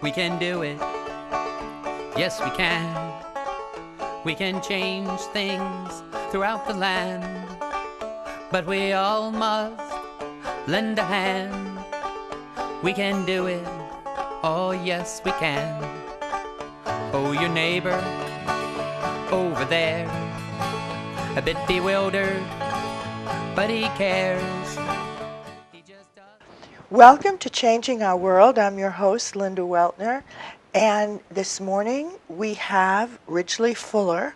We can do it. Yes, we can. We can change things throughout the land. But we all must lend a hand. We can do it. Oh, yes, we can. Oh, your neighbor over there, a bit bewildered, but he cares. Welcome to Changing Our World. I'm your host, Linda Weltner, and this morning we have Ridgely Fuller,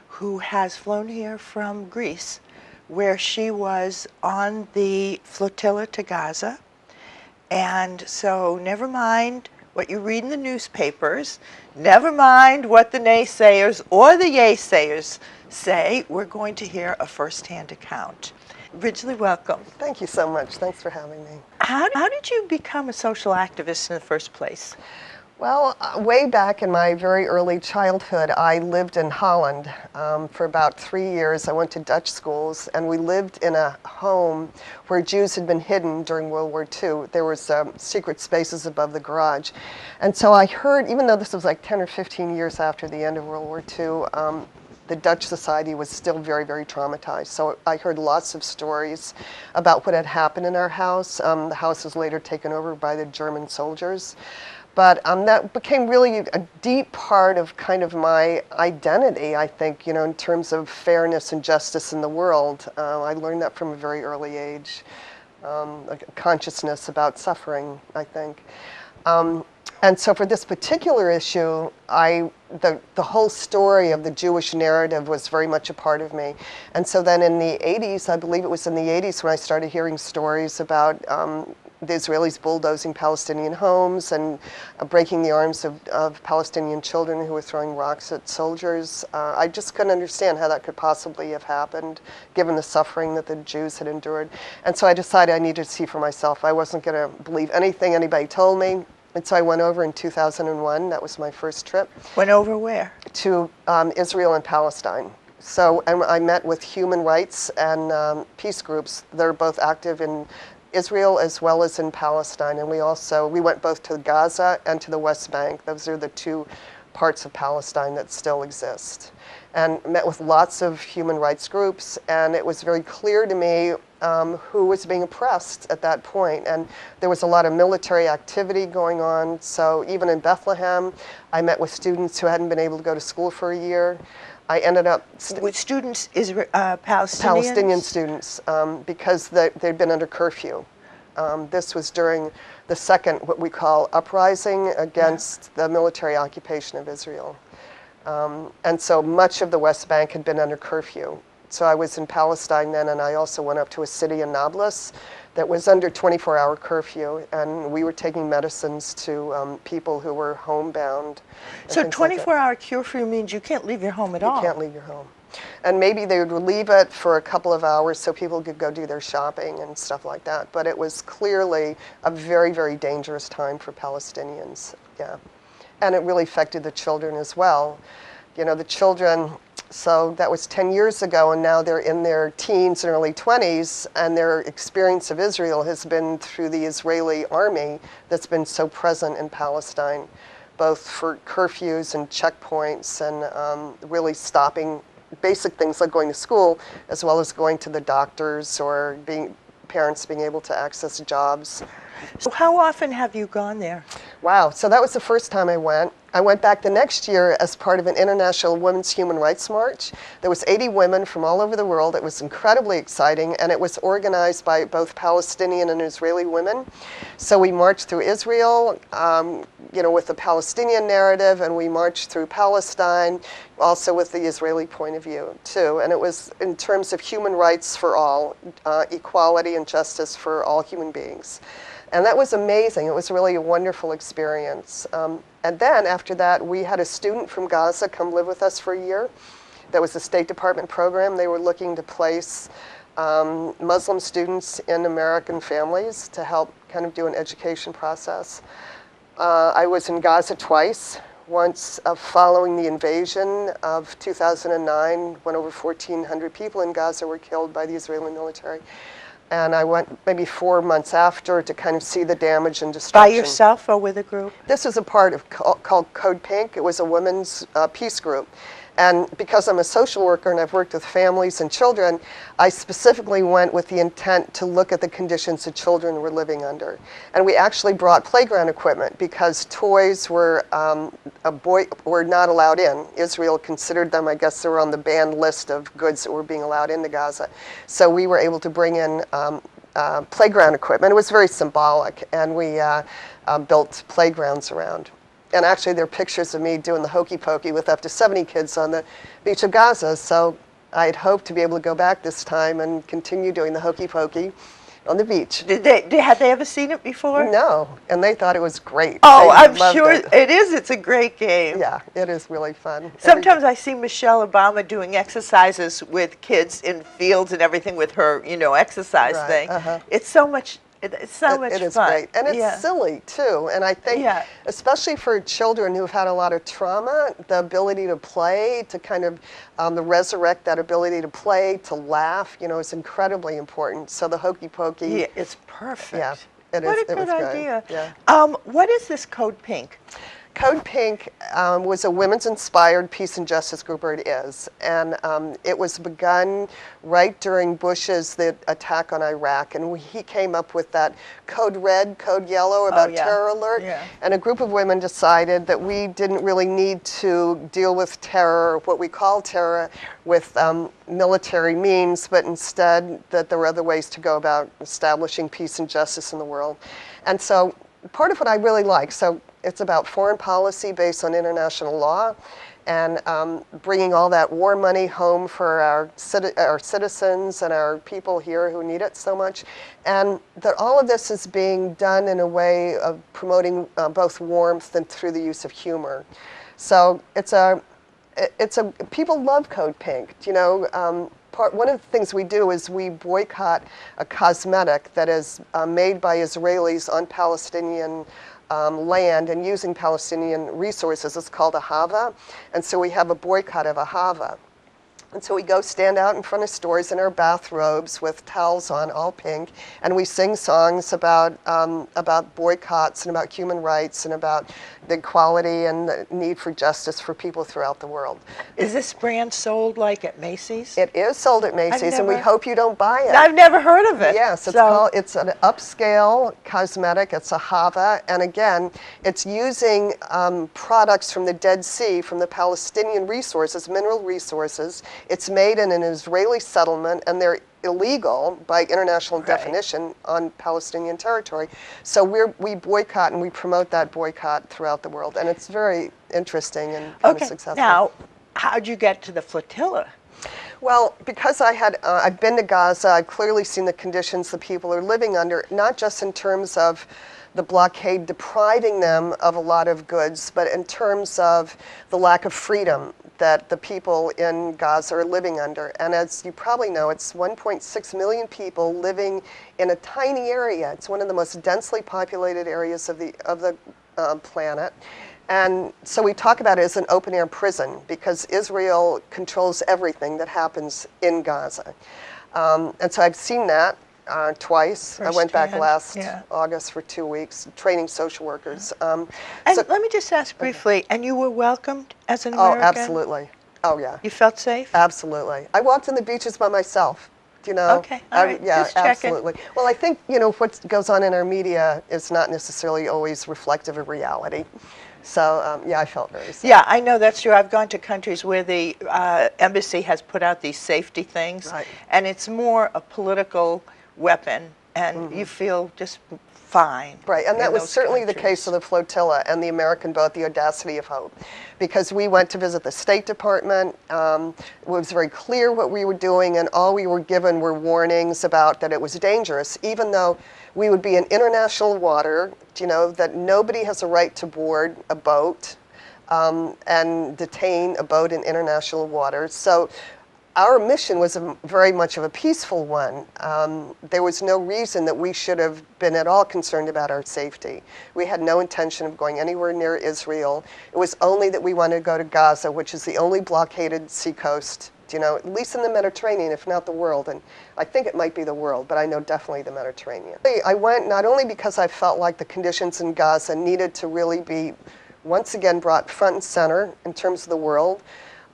who has flown here from Greece, where she was on the Flotilla to Gaza. And so never mind what you read in the newspapers, never mind what the naysayers or the yay-sayers say, we're going to hear a first-hand account. Ridgely, welcome. Thank you so much. Thanks for having me. How did you become a social activist in the first place? Well, way back in my very early childhood, I lived in Holland for about 3 years. I went to Dutch schools, and we lived in a home where Jews had been hidden during World War II. There was secret spaces above the garage. And so I heard, even though this was like 10 or 15 years after the end of World War II, the Dutch society was still very, very traumatized. So I heard lots of stories about what had happened in our house. The house was later taken over by the German soldiers. But that became really a deep part of kind of my identity, I think, you know, in terms of fairness and justice in the world. I learned that from a very early age, a consciousness about suffering, I think. And so for this particular issue, the whole story of the Jewish narrative was very much a part of me. And so then in the 80s, I believe it was in the 80s when I started hearing stories about the Israelis bulldozing Palestinian homes and breaking the arms of Palestinian children who were throwing rocks at soldiers. I just couldn't understand how that could possibly have happened, given the suffering that the Jews had endured. And so I decided I needed to see for myself. I wasn't going to believe anything anybody told me. And so I went over in 2001. That was my first trip. Went over where? To Israel and Palestine. So I met with human rights and peace groups. They're both active in Israel as well as in Palestine. And we went both to Gaza and to the West Bank. Those are the two parts of Palestine that still exist. And met with lots of human rights groups. And it was very clear to me who was being oppressed at that point. And there was a lot of military activity going on. So even in Bethlehem, I met with students who hadn't been able to go to school for a year. I ended up with students, Palestinians? Palestinian students, because they'd been under curfew. This was during the second, what we call, uprising against the military occupation of Israel. And so much of the West Bank had been under curfew. So I was in Palestine then, and I also went up to a city in Nablus that was under 24-hour curfew, and we were taking medicines to people who were homebound. So 24-hour curfew means you can't leave your home at all? You can't leave your home. And maybe they would leave it for a couple of hours so people could go do their shopping and stuff like that. But it was clearly a very, very dangerous time for Palestinians, yeah. And it really affected the children as well. You know, the children, so that was 10 years ago, and now they're in their teens and early 20s, and their experience of Israel has been through the Israeli army that's been so present in Palestine, both for curfews and checkpoints and really stopping basic things like going to school, as well as going to the doctors or parents being able to access jobs. So how often have you gone there? Wow, so that was the first time I went. I went back the next year as part of an International Women's Human Rights March. There was 80 women from all over the world. It was incredibly exciting, and it was organized by both Palestinian and Israeli women. So we marched through Israel, you know, with the Palestinian narrative, and we marched through Palestine, also with the Israeli point of view, too. And it was in terms of human rights for all, equality and justice for all human beings. And that was amazing. It was really a wonderful experience. And then after that, we had a student from Gaza come live with us for a year. That was a State Department program. They were looking to place Muslim students in American families to help kind of do an education process. I was in Gaza twice. Once following the invasion of 2009, when over 1,400 people in Gaza were killed by the Israeli military. and I went maybe 4 months after to kind of see the damage and destruction. By yourself or with a group? This was a part of called Code Pink. It was a women's peace group. And because I'm a social worker and I've worked with families and children, I specifically went with the intent to look at the conditions that children were living under. And we actually brought playground equipment because toys were were not allowed in. Israel considered them, I guess they were on the banned list of goods that were being allowed into Gaza. So we were able to bring in playground equipment. It was very symbolic, and we built playgrounds around. And actually, there are pictures of me doing the hokey pokey with up to 70 kids on the beach of Gaza. So I had hoped to be able to go back this time and continue doing the hokey pokey on the beach. Had they ever seen it before? No, and they thought it was great. Oh, They I'm loved sure it. it is. It's a great game. Yeah, it is really fun. Sometimes I see Michelle Obama doing exercises with kids in fields and everything with her, exercise Right, thing. uh-huh. It's so much. It's so much It is fun. great, and it's silly too. And I think, Yeah. especially for children who've had a lot of trauma, the ability to play, to kind of to resurrect that ability to play, to laugh, is incredibly important. So the hokey pokey, Yeah, it's perfect. Yeah, it What is. a It good was good. idea. Yeah. What is this Code Pink? Code Pink was a women's inspired peace and justice group, or it is, and it was begun right during Bush's attack on Iraq, and he came up with that Code Red, Code Yellow about terror alert, and a group of women decided that we didn't really need to deal with terror, what we call terror, with military means, but instead that there were other ways to go about establishing peace and justice in the world. And so part of what I really like, so it's about foreign policy based on international law, and bringing all that war money home for our citizens and our people here who need it so much, and that all of this is being done in a way of promoting both warmth and through the use of humor. So people love Code Pink. One of the things we do is we boycott a cosmetic that is made by Israelis on Palestinian land and using Palestinian resources. It's called a hava, and so we have a boycott of a hava. And so we go stand out in front of stores in our bathrobes with towels on, all pink, and we sing songs about boycotts and about human rights and about the equality and the need for justice for people throughout the world. Is this brand sold like at Macy's? It is sold at Macy's, and we hope you don't buy it. I've never heard of it. Yes, it's an upscale cosmetic. It's a hava, and again, it's using products from the Dead Sea, from the Palestinian resources, mineral resources. It's made in an Israeli settlement, and they're illegal by international definition on Palestinian territory. So we boycott and we promote that boycott throughout the world, and it's very interesting and kind of successful. Now, how'd you get to the Flotilla? Well, because I've been to Gaza, I've clearly seen the conditions the people are living under, not just in terms of the blockade depriving them of a lot of goods, but in terms of the lack of freedom that the people in Gaza are living under. And as you probably know, it's 1.6 million people living in a tiny area. It's one of the most densely populated areas of the planet. And so we talk about it as an open-air prison because Israel controls everything that happens in Gaza. And so I've seen that twice. I went back last August for 2 weeks, training social workers. And let me just ask briefly, and you were welcomed as an American? Oh, absolutely. Oh, yeah. You felt safe? Absolutely. I walked on the beaches by myself. Okay, all right. Yeah, just checking. absolutely. Well, I think, what goes on in our media is not necessarily always reflective of reality. So, I felt very safe. Yeah, I know that's true. I've gone to countries where the embassy has put out these safety things, and it's more a political weapon, and you feel just fine. Right, and that was certainly the case of the Flotilla and the American boat, the Audacity of Hope, because we went to visit the State Department. It was very clear what we were doing, and all we were given were warnings about that it was dangerous, even though we would be in international water, that nobody has a right to board a boat and detain a boat in international waters. So our mission was very much of a peaceful one. There was no reason that we should have been at all concerned about our safety. We had no intention of going anywhere near Israel. It was only that we wanted to go to Gaza, which is the only blockaded seacoast you know, at least in the Mediterranean, if not the world. And I think it might be the world, but I know definitely the Mediterranean. I went not only because I felt like the conditions in Gaza needed to really be once again brought front and center in terms of the world,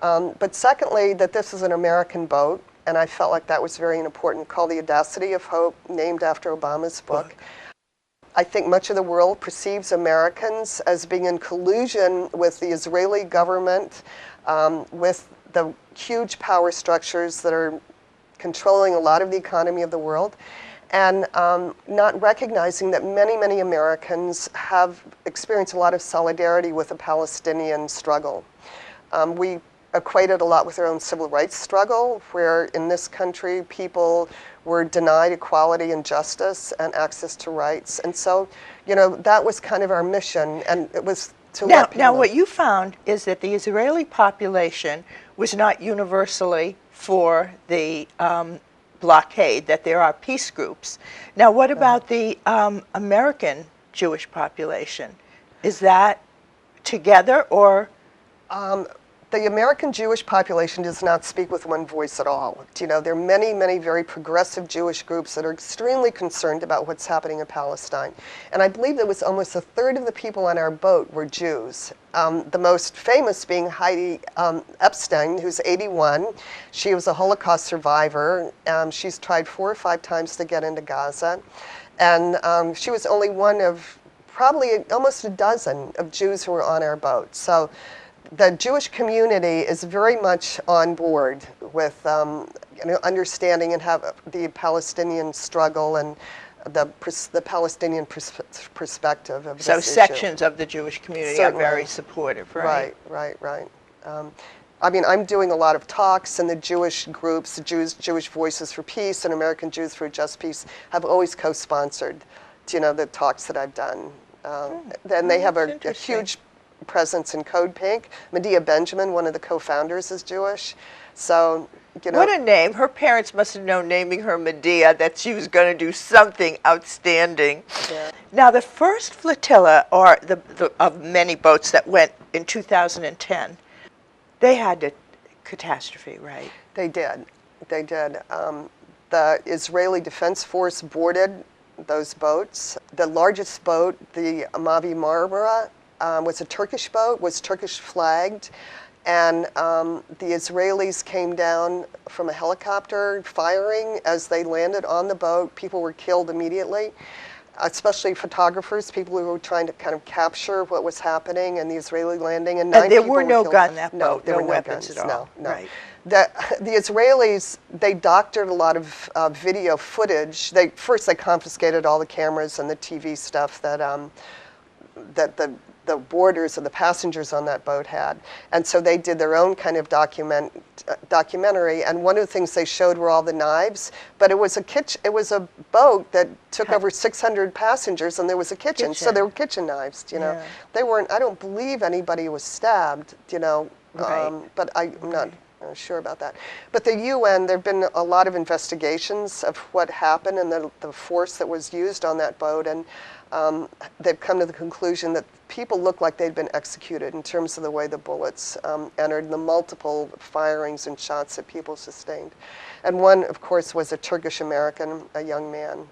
but secondly, that this is an American boat, and I felt like that was very important, called The Audacity of Hope, named after Obama's book. I think much of the world perceives Americans as being in collusion with the Israeli government, with the huge power structures that are controlling a lot of the economy of the world, and not recognizing that many, many Americans have experienced a lot of solidarity with the Palestinian struggle. We equated a lot with their own civil rights struggle, where in this country people were denied equality and justice and access to rights. And so, you know, that was kind of our mission, and it was to let people Now, know. what you found is that the Israeli population was not universally for the blockade, that there are peace groups. Now, what about the American Jewish population? Is that together, or? The American Jewish population does not speak with one voice at all. You know, there are many, many very progressive Jewish groups that are extremely concerned about what's happening in Palestine. And I believe there was almost a third of the people on our boat were Jews. The most famous being Heidi Epstein, who's 81. She was a Holocaust survivor. She's tried 4 or 5 times to get into Gaza. And she was only one of probably almost a dozen of Jews who were on our boat. So the Jewish community is very much on board with you know, understanding and have the Palestinian struggle and the Palestinian perspective of this So issue. sections of the Jewish community Certainly. are very supportive, right? Right. I mean, I'm doing a lot of talks, and the Jewish groups, the Jewish Voices for Peace and American Jews for Just Peace, have always co-sponsored, you know, the talks that I've done. And they have a huge presence in Code Pink. Medea Benjamin, one of the co-founders, is Jewish. So, you know. What a name. Her parents must have known, naming her Medea, that she was going to do something outstanding. Yeah. Now, the first flotilla, or of many boats that went in 2010, they had a catastrophe, right? They did. The Israeli Defense Force boarded those boats. The largest boat, the Mavi Marmara, was a Turkish boat, was Turkish flagged, and the Israelis came down from a helicopter firing as they landed on the boat. People were killed immediately, especially photographers, people who were trying to kind of capture what was happening in the Israeli landing. And 9 And there people were no killed. guns on that No, boat, there no were weapons guns at all. No. Right. The Israelis, they doctored a lot of video footage. They confiscated all the cameras and the TV stuff that the boarders and the passengers on that boat had. And so they did their own kind of documentary, and one of the things they showed were all the knives, but it was a boat that took over 600 passengers, and there was a kitchen. So there were kitchen knives, you know. Yeah. They weren't, I don't believe anybody was stabbed, you know, Right. but I'm not sure about that. But the UN, there have been a lot of investigations of what happened and the force that was used on that boat, and they've come to the conclusion that people look like they'd been executed in terms of the way the bullets entered, the multiple firings and shots that people sustained. And one, of course, was a Turkish-American, a young man.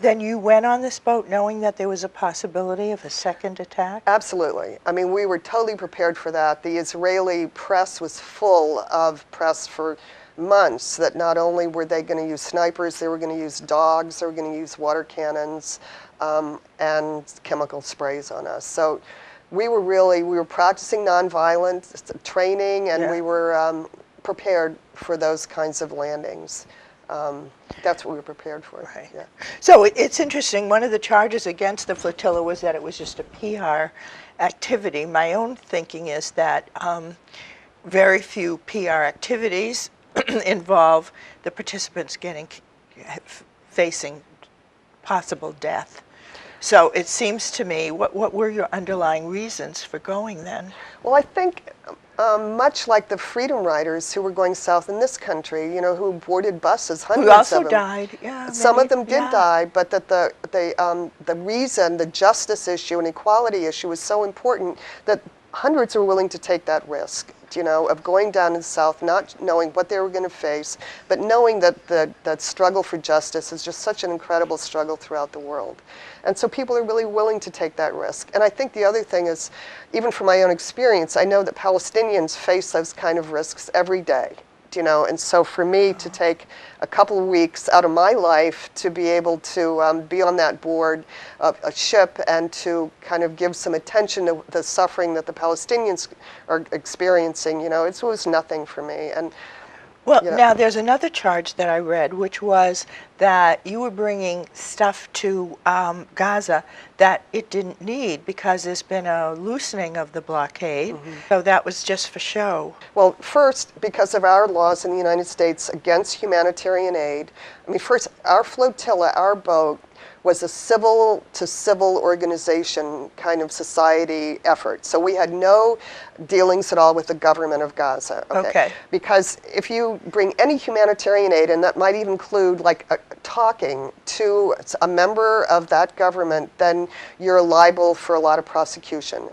Then you went on this boat knowing that there was a possibility of a second attack? Absolutely. I mean, we were totally prepared for that. The Israeli press was full of press for months that not only were they going to use snipers, they were going to use dogs, they were going to use water cannons and chemical sprays on us. So we were practicing nonviolent training, and we were prepared for those kinds of landings. That's what we were prepared for. Right. Yeah. So it's interesting. One of the charges against the flotilla was that it was just a PR activity. My own thinking is that very few PR activities involve the participants facing possible death. So it seems to me, what were your underlying reasons for going then? Well, I think much like the Freedom Riders who were going south in this country, you know, who boarded buses, hundreds Who also of them. died, yeah. Some many, of them did yeah. die, but that the reason, the justice issue and equality issue was so important that hundreds were willing to take that risk, of going down to the south, not knowing what they were going to face, but knowing that that struggle for justice is just such an incredible struggle throughout the world. And so people are really willing to take that risk. And I think the other thing is, even from my own experience, I know that Palestinians face those kind of risks every day. And so for me to take a couple of weeks out of my life to be able to be on that board of a ship and to kind of give some attention to the suffering that the Palestinians are experiencing, it was nothing for me. And well, now there's another charge that I read, which was that you were bringing stuff to Gaza that it didn't need because there's been a loosening of the blockade. So that was just for show. Well, first, because of our laws in the United States against humanitarian aid, first, our flotilla, our boat, was a civil-to-civil organization kind of society effort. So we had no dealings at all with the government of Gaza. Okay. Because if you bring any humanitarian aid, and that might even include talking to a member of that government, then you're liable for a lot of prosecution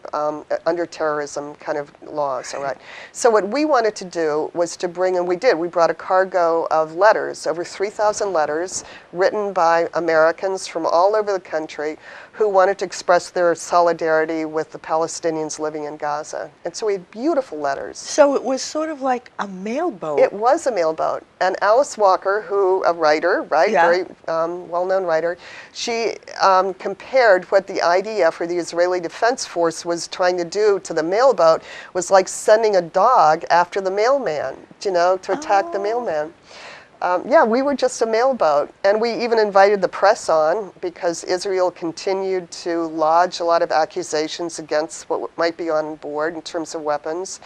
under terrorism kind of laws, all right? So what we wanted to do was to bring, and we did, we brought a cargo of letters, over 3,000 letters, written by Americans from all over the country who wanted to express their solidarity with the Palestinians living in Gaza. And so we had beautiful letters. So it was sort of like a mailboat. It was a mailboat. And Alice Walker, a writer, right, very well-known writer, she compared what the IDF, or the Israeli Defense Force, was trying to do to the mailboat was like sending a dog after the mailman, to attack the mailman. We were just a mailboat, and we even invited the press on because Israel continued to lodge a lot of accusations against what might be on board in terms of weapons.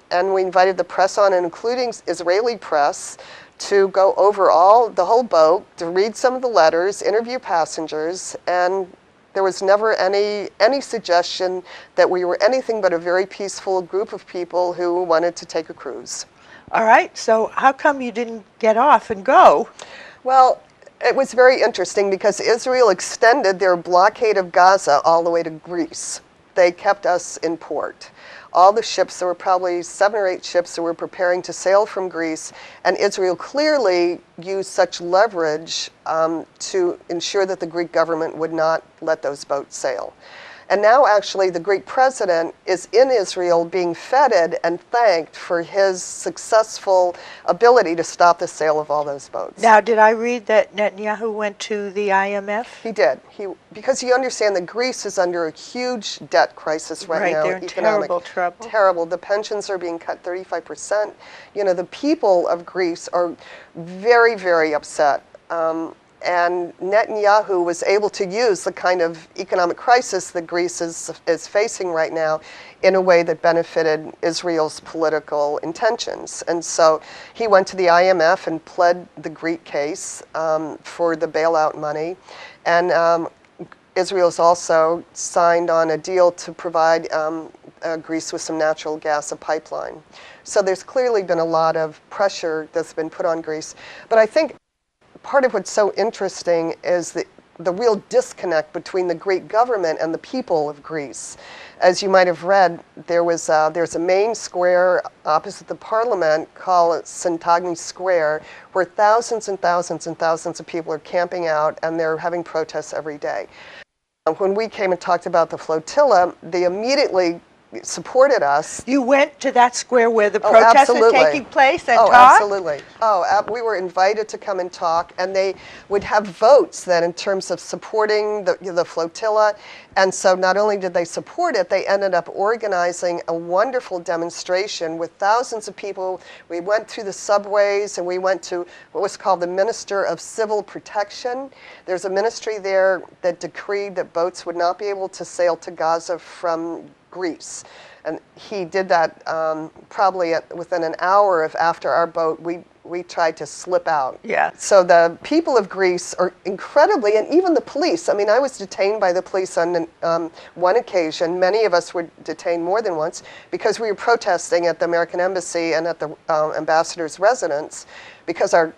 And we invited the press on, including Israeli press, to go over the whole boat, to read some of the letters, interview passengers, and there was never any suggestion that we were anything but a very peaceful group of people who wanted to take a cruise. All right, so how come you didn't get off and go? Well, it was very interesting because Israel extended their blockade of Gaza all the way to Greece. They kept us in port. All the ships, there were probably 7 or 8 ships that were preparing to sail from Greece, and Israel clearly used such leverage to ensure that the Greek government would not let those boats sail. And now actually the Greek president is in Israel being feted and thanked for his successful ability to stop the sale of all those boats. Now, did I read that Netanyahu went to the IMF? He did. Because you understand that Greece is under a huge debt crisis right now. Right, they're in terrible trouble. Terrible. The pensions are being cut 35%. The people of Greece are very, very upset. And Netanyahu was able to use the kind of economic crisis that Greece is facing right now in a way that benefited Israel's political intentions. And so he went to the IMF and pled the Greek case for the bailout money. And Israel's also signed on a deal to provide Greece with some natural gas, a pipeline. So there's clearly been a lot of pressure that's been put on Greece. But I think part of what's so interesting is the real disconnect between the Greek government and the people of Greece. As you might have read, there's a main square opposite the parliament called Syntagmy Square, where thousands and thousands and thousands of people are camping out, and they're having protests every day. When we came and talked about the flotilla, they immediately supported us. You went to that square where the protests are taking place and talked? Absolutely. We were invited to come and talk, and they would have votes then in terms of supporting the flotilla. And so not only did they support it, they ended up organizing a wonderful demonstration with thousands of people. We went through the subways, and we went to what was called the Minister of Civil Protection. There's a ministry there that decreed that boats would not be able to sail to Gaza from Greece. And he did that probably within an hour after our boat. we tried to slip out. Yeah. So the people of Greece are incredibly, and even the police. I mean, I was detained by the police on one occasion. Many of us were detained more than once because we were protesting at the American embassy and at the ambassador's residence because our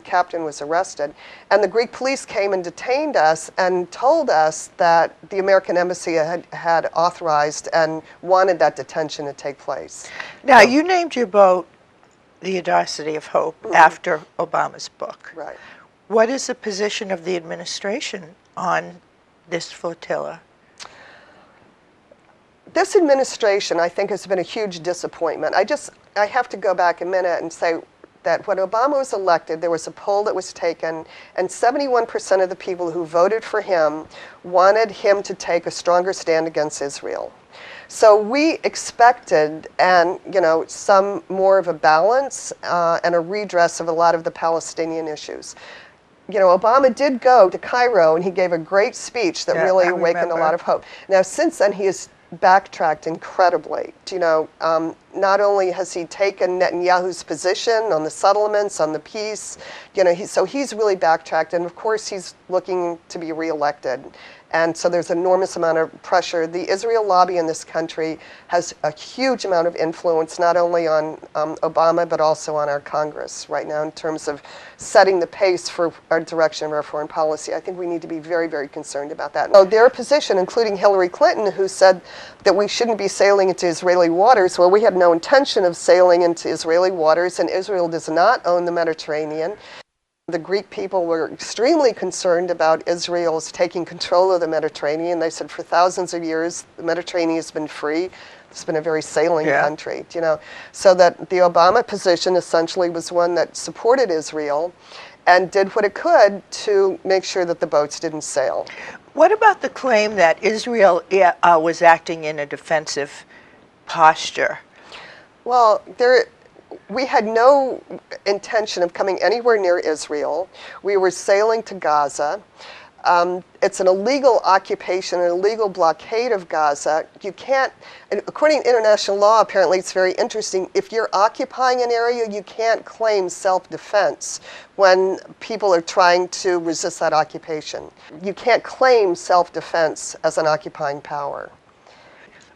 captain was arrested. And the Greek police came and detained us and told us that the American embassy had authorized and wanted that detention to take place. Now, you named your boat the Audacity of Hope after Obama's book. Right. What is the position of the administration on this flotilla? This administration, I think, has been a huge disappointment. I have to go back a minute and say that when Obama was elected, there was a poll that was taken, and 71% of the people who voted for him wanted him to take a stronger stand against Israel. So we expected, and some more of a balance and a redress of a lot of the Palestinian issues. Obama did go to Cairo, and he gave a great speech that really awakened a lot of hope. Now, since then, he has backtracked incredibly. Not only has he taken Netanyahu's position on the settlements, on the peace, so he's really backtracked, and of course he's looking to be reelected. And so there's an enormous amount of pressure. The Israel lobby in this country has a huge amount of influence, not only on Obama, but also on our Congress right now in terms of setting the pace for our direction of our foreign policy. I think we need to be very, very concerned about that. So their position, including Hillary Clinton, who said that we shouldn't be sailing into Israeli waters, well, we had no intention of sailing into Israeli waters, and Israel does not own the Mediterranean. The Greek people were extremely concerned about Israel's taking control of the Mediterranean. They said for thousands of years, the Mediterranean has been free. It's been a very sailing country, So that the Obama position essentially was one that supported Israel and did what it could to make sure that the boats didn't sail. What about the claim that Israel was acting in a defensive posture? Well, we had no intention of coming anywhere near Israel. We were sailing to Gaza. It's an illegal occupation, an illegal blockade of Gaza. You can't, according to international law, apparently it's very interesting, if you're occupying an area, you can't claim self-defense when people are trying to resist that occupation. You can't claim self-defense as an occupying power.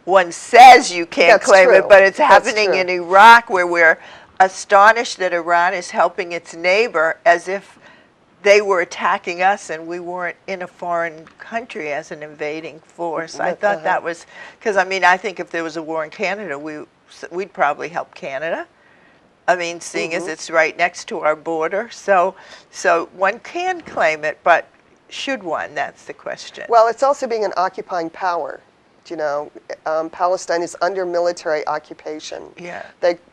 One says you can't claim true. it, but it's happening true. in Iraq, where we're astonished that Iran is helping its neighbor as if they were attacking us and we weren't in a foreign country as an invading force. I thought that was, because I think if there was a war in Canada, we'd probably help Canada. Seeing as it's right next to our border. So one can claim it, but should one? That's the question. Well, it's also being an occupying power. Palestine is under military occupation. Yeah.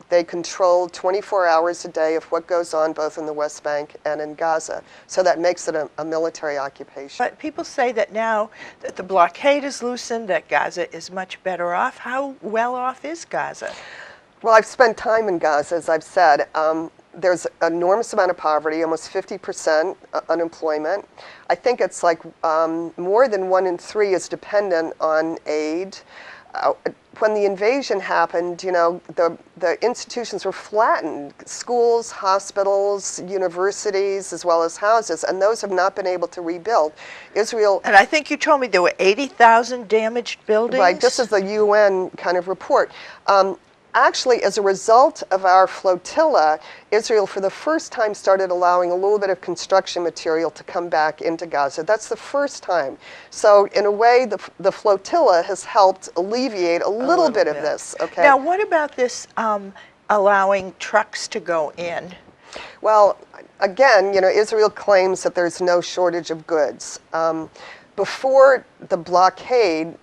They control 24 hours a day of what goes on both in the West Bank and in Gaza. So that makes it a military occupation. But people say that now that the blockade is loosened, that Gaza is much better off. How well off is Gaza? Well, I've spent time in Gaza, as I've said. There's an enormous amount of poverty, almost 50% unemployment. I think it's like more than 1 in 3 is dependent on aid. When the invasion happened, the institutions were flattened. Schools, hospitals, universities, as well as houses, and those have not been able to rebuild. Israel... And I think you told me there were 80,000 damaged buildings? Right, this is the UN kind of report. Actually, as a result of our flotilla, Israel for the first time started allowing a little bit of construction material to come back into Gaza. That's the first time. So in a way, the flotilla has helped alleviate a little bit of this. Okay. Now, what about this allowing trucks to go in? Well, again, Israel claims that there's no shortage of goods. Before the blockade,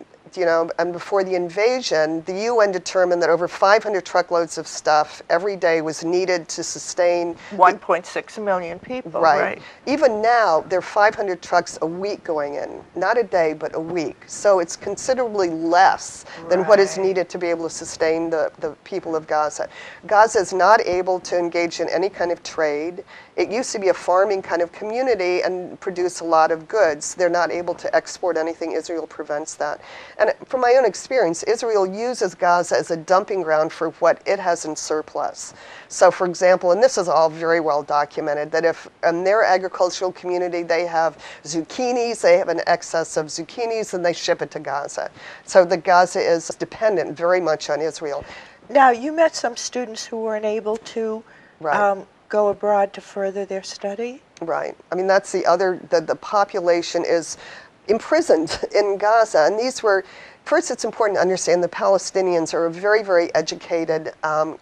and before the invasion, the UN determined that over 500 truckloads of stuff every day was needed to sustain 1.6 million people. Right. Even now, there are 500 trucks a week going in. Not a day, but a week. So it's considerably less than what is needed to be able to sustain the people of Gaza. Gaza is not able to engage in any kind of trade. It used to be a farming kind of community and produce a lot of goods. They're not able to export anything. Israel prevents that. And from my own experience, Israel uses Gaza as a dumping ground for what it has in surplus. So for example, and this is all very well documented, that if in their agricultural community they have zucchinis, they have an excess of zucchinis, and they ship it to Gaza. So the Gaza is dependent very much on Israel. Now, you met some students who weren't able to go abroad to further their study? Right. I mean, that's the other, the population is imprisoned in Gaza. And these were, first it's important to understand the Palestinians are a very, very educated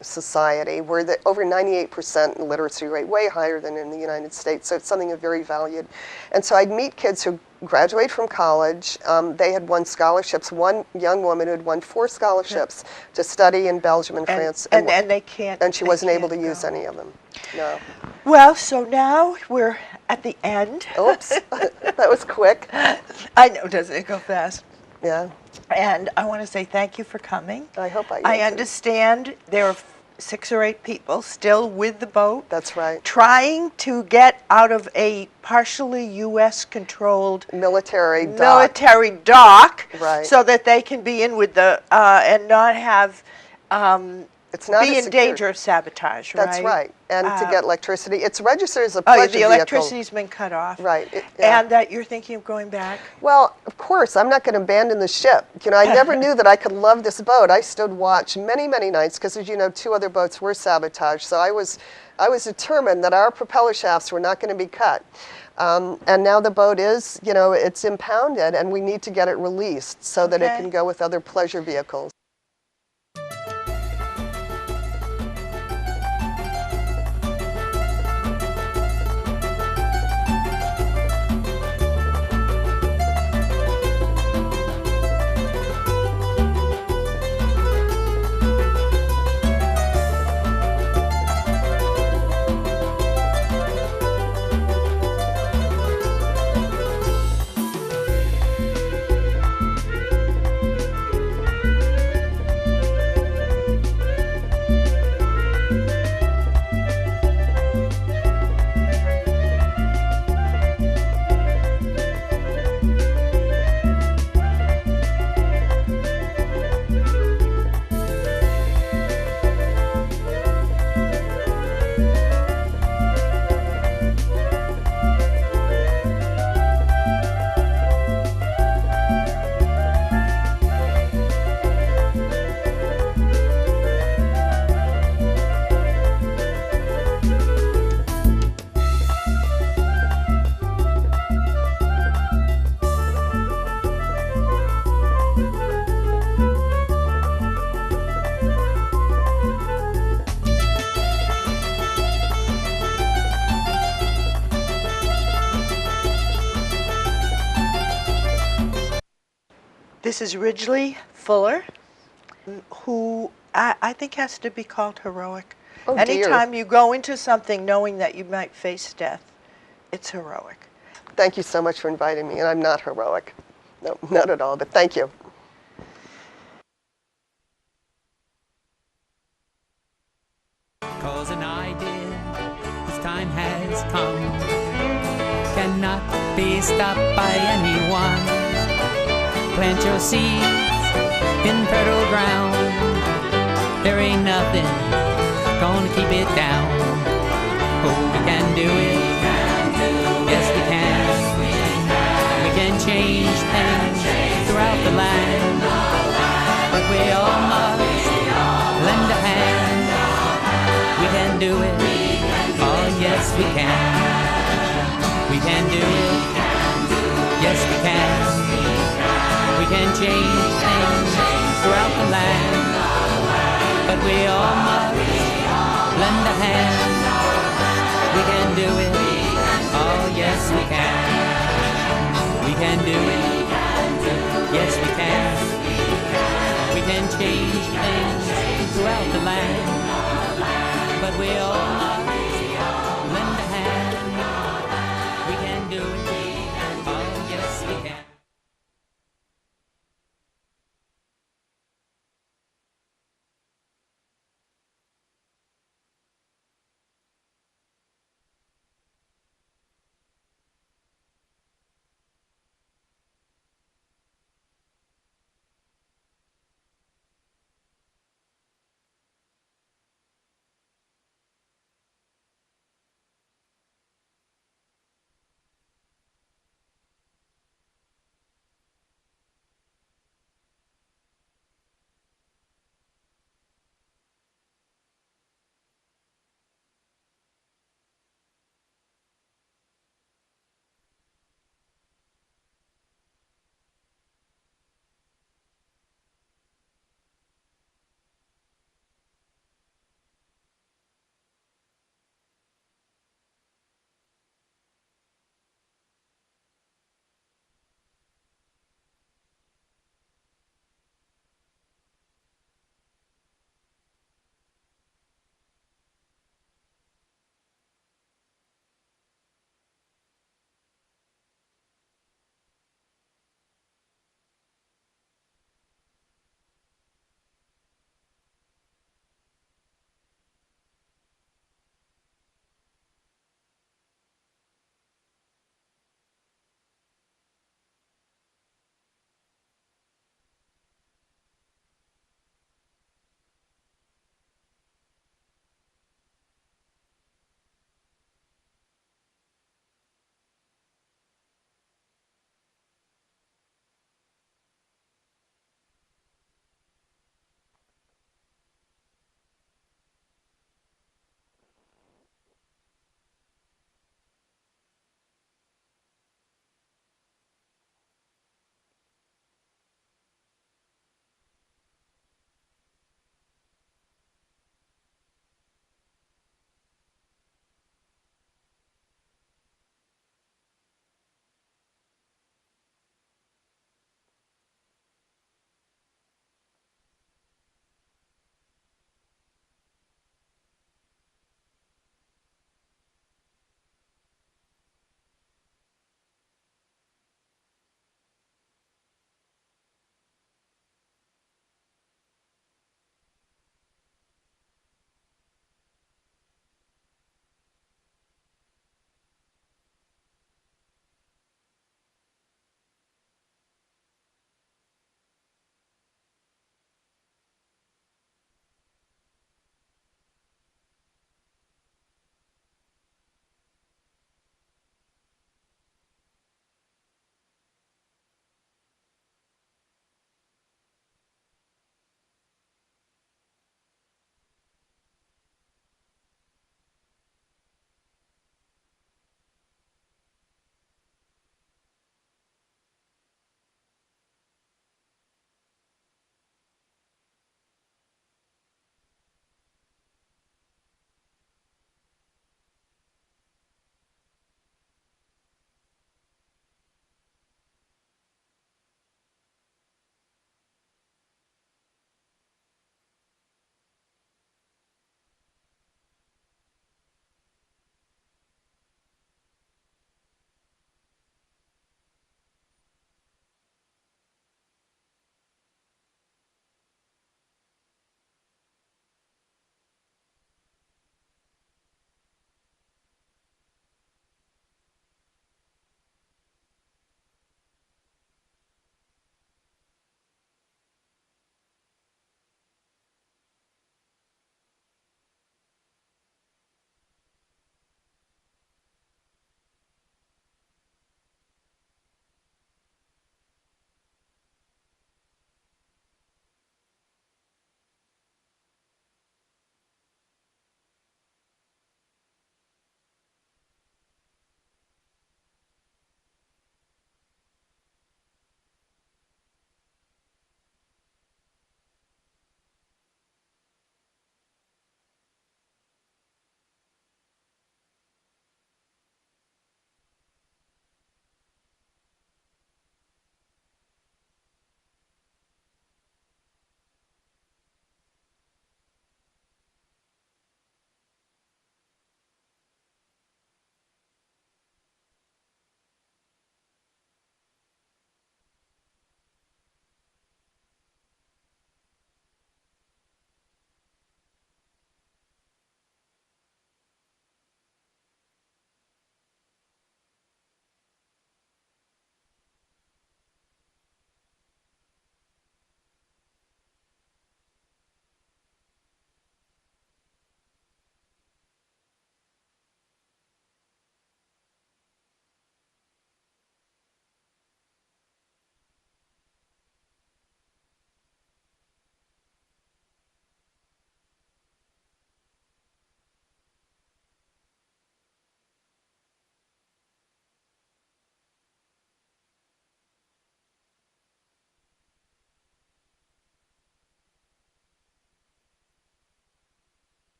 society, where the over 98% literacy rate, way higher than in the United States. So it's something very valued. And so I'd meet kids who graduate from college. They had won scholarships. One young woman who had won 4 scholarships to study in Belgium and France. And they can't. And she wasn't able to use any of them. No. Well, so now we're at the end. Oops, that was quick. I know, doesn't it go fast? Yeah. And I want to say thank you for coming. I hope I understand there are 6 or 8 people still with the boat. That's right. Trying to get out of a partially U.S.-controlled military dock, right, so that they can be in with the and not have it's not be in danger of sabotage. That's right. And to get electricity, it's registered as a pleasure vehicle. The electricity's been cut off. Right. And that you're thinking of going back? Well, of course, I'm not going to abandon the ship. You know, I never knew that I could love this boat. I stood watch many, many nights because, as you know, 2 other boats were sabotaged. So I was determined that our propeller shafts were not going to be cut. And now the boat is, you know, it's impounded, and we need to get it released so that it can go with other pleasure vehicles. This is Ridgely Fuller, who I think has to be called heroic. Oh, Anytime you go into something knowing that you might face death, it's heroic. Thank you so much for inviting me, and I'm not heroic. No, not at all, but thank you. Cause an idea, whose time has come, cannot be stopped by anyone. Plant your seeds in fertile ground. There ain't nothing gonna keep it down. Oh, we can do it. Yes, we can. We can change things throughout the land. But we all must lend a hand. We can do it. Oh, yes, we can. We can do it. Yes, we can. We can change things throughout the land, but we all must lend a hand. We can do it. Oh, yes, we can. We can do it. Yes, we can. We can change things throughout the land, but we all must